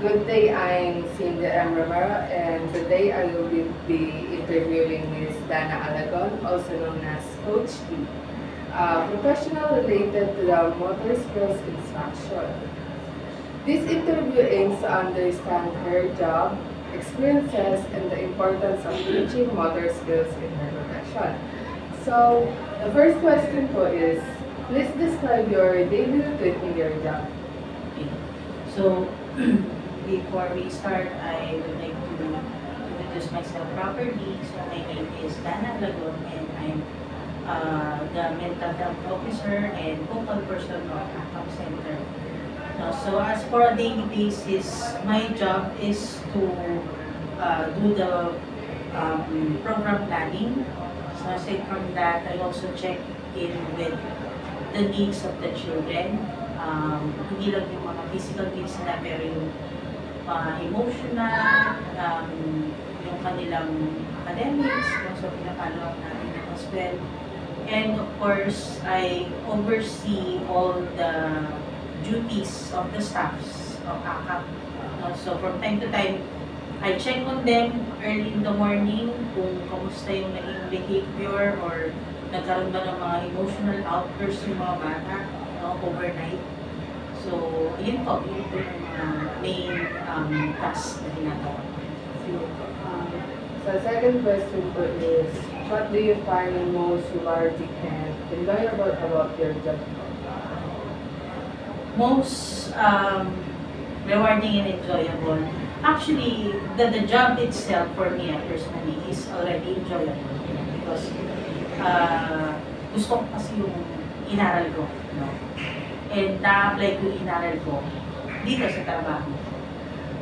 Good day, I'm Cindy M. Rivera, and today I will be interviewing Ms. Dana Alagon, also known as Coach D, a professional related to the motor skills instruction. This interview aims to understand her job, experiences, and the importance of teaching motor skills in her profession. So, the first question po is, please describe your daily routine in your job. Okay. So, before we start, I would like to introduce myself properly. So, my name is Dana Lagon, and I'm the mental health officer and focal person of ACAP Center. So, as for a daily basis, my job is to do the program planning. So, aside from that, I also check in with the needs of the children. Hindi lang yung mga physical needs nila, pero yung emotional, yung kanilang academics, so pinapalo natin yun as well. And of course, I oversee all the duties of the staffs of ACAP. So from time to time, I check on them early in the morning kung kamusta yung naging behavior or nagkaroon ba ng mga emotional outbursts yung mga bata overnight. So, yun po yung main task na ginagawa. So, second question po is, what do you find most rewarding and enjoyable about your job? Most rewarding and enjoyable. Actually, the job itself for me personally is already enjoyable because gusto ko kasi yung inaral ko. No? And na-apply ko yung inaral ko dito sa trabaho.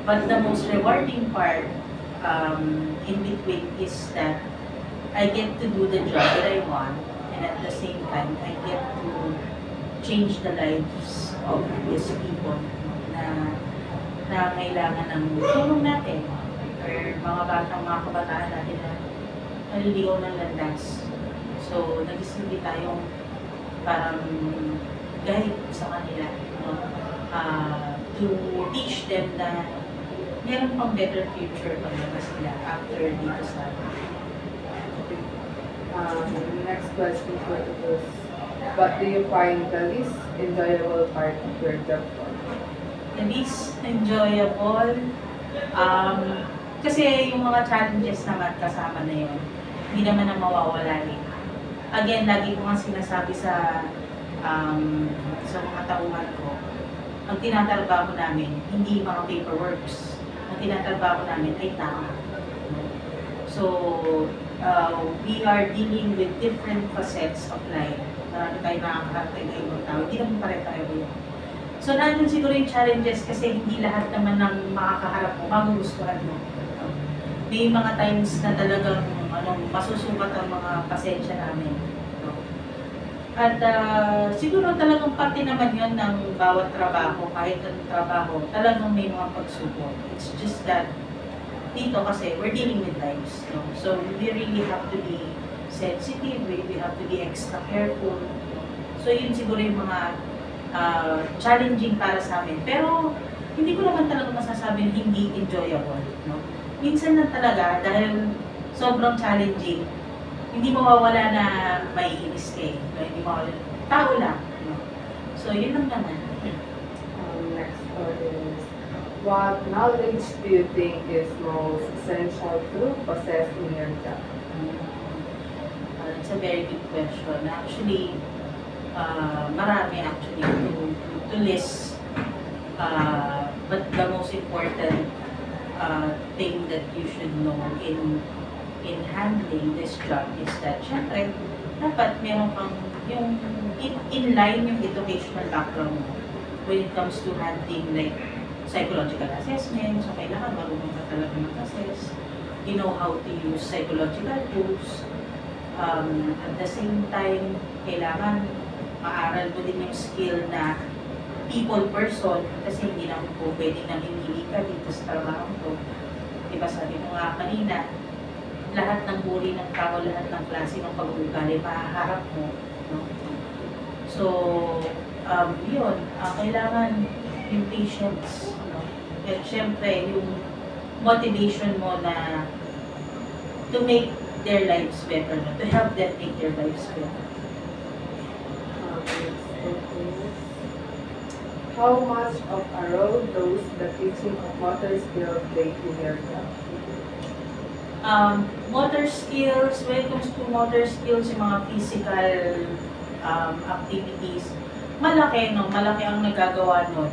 But the most rewarding part in between is that I get to do the job that I want, and at the same time, I get to change the lives of these people na kailangan ng tulong natin or mga kabataan natin na naliligaw ng landas. So, nag-isimbi tayong parang guide sa kanila, to teach them na meron pang better future pag sila after dito sa Next question po is, what do you find the least enjoyable part of your job? the least enjoyable. Kasi yung mga challenges naman kasama na yun, hindi naman na mawawala eh. Again, lagi ko nga sinasabi sa mga tauhan ko, ang tinatrabaho namin, hindi mga paperworks. Ang tinatrabaho namin ay tama. So, we are dealing with different facets of life. Marami tayo nakakaharapin na ibang tao. Hindi naman pare-pareho yun. So, nandun siguro yung challenges kasi hindi lahat naman ng makakaharap mo, magugustuhan mo. May mga times na talagang masusukat ang mga pasensya namin. At siguro talagang parte naman yun ng bawat trabaho, kahit anong trabaho, talagang may mga pagsubok. It's just that dito kasi we're dealing with lives. No? So we really have to be sensitive, we have to be extra careful. So yun siguro yung mga challenging para sa amin. Pero hindi ko naman talaga masasabi na hindi enjoyable. No? Minsan lang talaga, dahil sobrang challenging, hindi mawawala na may inis ka eh. Hindi mawawala. Tao lang. No? So, yun lang naman. Next one is, what knowledge do you think is most essential to possess in your job? It's a very good question. Actually, marami actually to list. But the most important thing that you should know in handling this job is that, syempre, dapat meron kang yung in line yung educational background mo when it comes to handling like psychological assessment. So, kailangan marunong ka talaga mag-assess. You know how to use psychological tools. At the same time, kailangan maaral mo din yung skill na people person kasi hindi na po pwedeng namimili ka dito sa trabaho ko. Diba sabi mo nga kanina, lahat ng uri ng tao, lahat ng klase ng pag-uugali, mahaharap mo. No? So, yun, kailangan yung patience. No? At syempre, yung motivation mo na to make their lives better, no? To help them make their lives better. Okay. How much of a role does the teaching of motor skills play in your job? Motor skills, when it comes to motor skills, yung mga physical activities, malaki, no? Malaki ang nagagawa nun.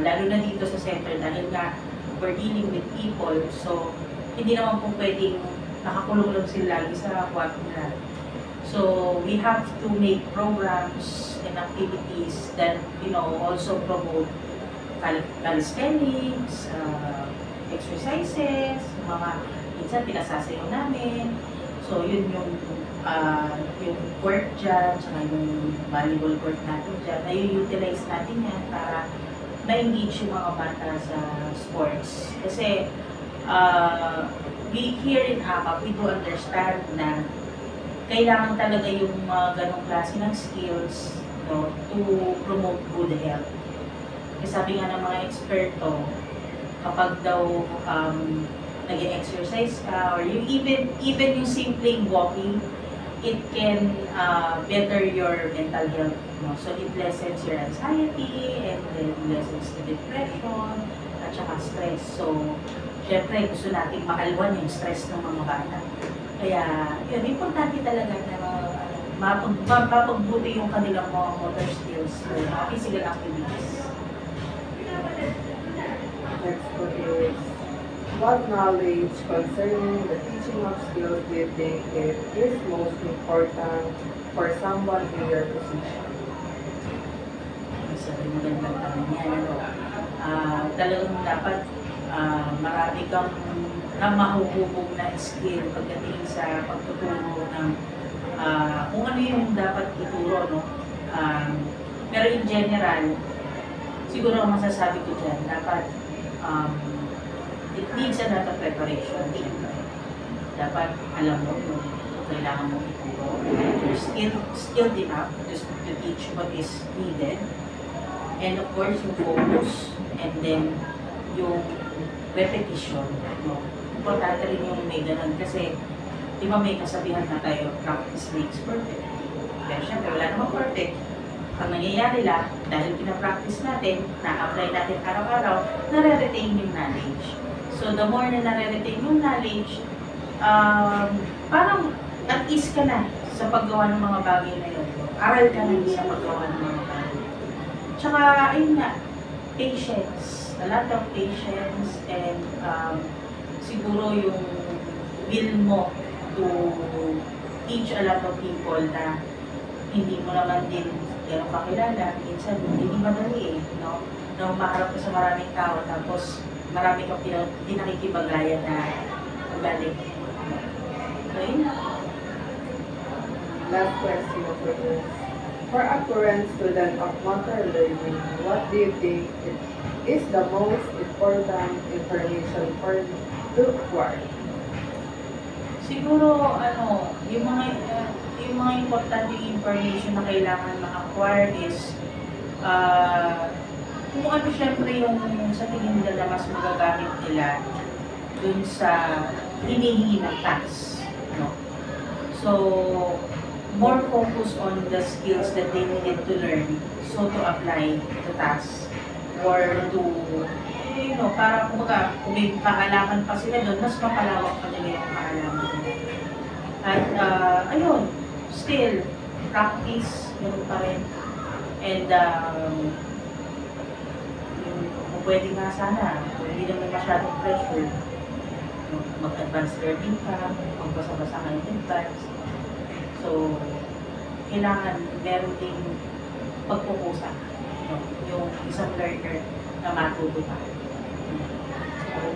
Lalo na dito sa center dahil nga we're dealing with people, so hindi naman po pwedeng nakakulong lang sila lagi sa kwarto nila. So we have to make programs and activities that, you know, also promote calisthenics, exercises, mga minsan pinasasayaw namin. So yun yung court dyan, tsaka yung volleyball court natin dyan, na-utilize natin yan para ma-engage yung mga bata sa sports. Kasi we here in APAP, we do understand na kailangan talaga yung mga ganong klase ng skills, no, to promote good health. Kasi sabi nga ng mga eksperto, kapag daw nag-exercise ka, or yung even yung simpleng walking, it can better your mental health. No? So it lessens your anxiety, and then lessens the depression, at saka stress. So, syempre, gusto natin makalwan yung stress ng mga bata. Kaya, yun, importante talaga na mapagbuti yung kanilang mga motor skills, mga physical activities. Next po is, what knowledge concerning the teaching of skills do you think is most important for someone in your position? So, magandang tanong yan. Talagang dapat marami kang na mahuhubog na skill pagdating sa pagtuturo ng kung ano yung dapat ituro, no? Pero in general, siguro ang masasabi ko dyan, dapat it needs a lot of preparation. Siyempre. Dapat alam mo yung kailangan mo ituro. You're skilled enough just to teach what is needed. And of course, yung focus, and then yung repetition. No? Importante rin yung may ganun kasi di ba may kasabihan na tayo, practice makes perfect. Pero syempre, wala namang perfect. Ang nangyayari lang, dahil pinapractice natin, na-apply natin araw-araw, nare-retain yung knowledge. So, the more na nare-retain yung knowledge, parang at ease ka na sa paggawa ng mga bagay na yun. Aral ka na sa paggawa ng mga bagay. Tsaka, ayun nga, patience. A lot of patience, and siguro yung will mo to teach a lot of people na hindi mo naman din gano'ng kakilala. Minsan, hindi madali no? Na umaharap ka sa maraming tao, tapos marami kang pinakikibagayan na magaling. So, yun na. Last question for you. For a current student of motor learning, what do you think is the most important information for to acquire? Siguro, yung mga importante information na kailangan ma-acquire is kung ano syempre yung sa tingin nila na mas magagamit nila dun sa hinihingi ng task. No? So, more focus on the skills that they needed to learn, so to apply the task, or to, para kumbaga, kung may kaalaman pa sila doon, mas mapalawak pa nila yung kaalaman nila. At, ayun, still, practice, yun pa rin. And, kung pwede nga sana, kung hindi naman masyadong pressure, mag-advance learning ka, magbasa-basa ka ng advance. So, kailangan meron ding pagpupusa, yung isang learner na matuto ka.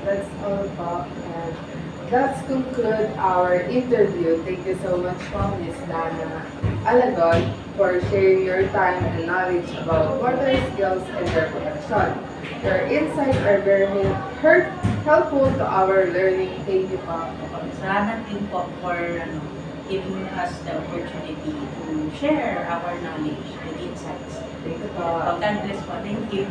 That's all po. And that's conclude our interview. Thank you so much po, Ms. Dana Alagon, for sharing your time and knowledge about motor skills and their protection. Your insights are very helpful to our learning. Thank you po. Salamat din po for giving us the opportunity to share our knowledge and insights. Thank you po. God bless po. Thank you.